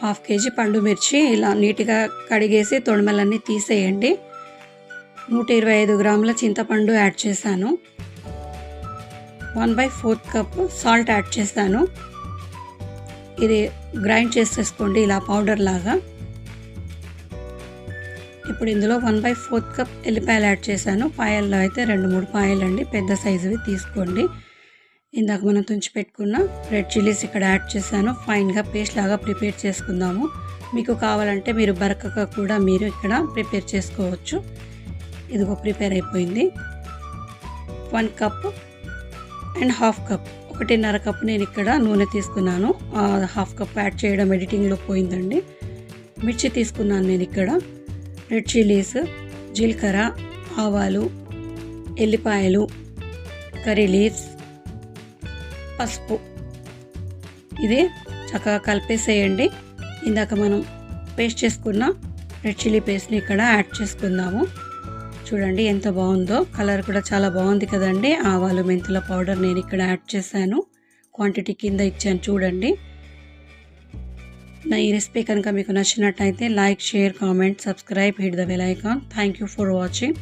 Half KG పండు మిర్చి ఇలా నీట్గా కడిగేసి తొడిమెలన్నీ తీసేయండి. 125 గ్రాముల చింతపండు యాడ్ చేశాను. 1/4 కప్ సాల్ట్ యాడ్ చేశాను. ఇది గ్రైండ్ చేసేసుకోండి ఇలా పౌడర్ లాగా. ఇప్పుడు ఇందులో 1/4 కప్ ఎల్లిపాయలు యాడ్ చేశాను. పాయల్లో అయితే 2-3 పాయలండి, పెద్ద సైజువి తీసుకోండి. ఇందాక మనం తుంచి పెట్టుకున్న రెడ్ చిల్లీస్ ఇక్కడ యాడ్ చేశాను. ఫైన్గా పేస్ట్ లాగా ప్రిపేర్ చేసుకుందాము. మీకు కావాలంటే మీరు బరకగా కూడా మీరు ఇక్కడ ప్రిపేర్ చేసుకోవచ్చు. ఇదిగో ప్రిపేర్ అయిపోయింది. 1 cup and half cup, 1.5 cup నేను ఇక్కడ నూనె తీసుకున్నాను. హాఫ్ కప్ యాడ్ చేయడం ఎడిటింగ్లో పోయిందండి. మిర్చి తీసుకున్నాను నేను ఇక్కడ. రెడ్ చిల్లీస్, జీలకర్ర, ఆవాలు, ఎల్లిపాయలు, కర్రీ లీవ్స్, పసుపు. ఇది చక్కగా కలిపేసేయండి. ఇందాక మనం పేస్ట్ చేసుకున్న రెడ్ చిల్లీ పేస్ట్ని ఇక్కడ యాడ్ చేసుకుందాము. చూడండి ఎంత బాగుందో, కలర్ కూడా చాలా బాగుంది కదండి. ఆవాలు మెంతుల పౌడర్ నేను ఇక్కడ యాడ్ చేశాను. క్వాంటిటీ కింద ఇచ్చాను చూడండి. నా ఈ రెసిపీ కనుక మీకు నచ్చినట్టయితే like, share, comment, subscribe, hit the bell icon. Thank you for watching.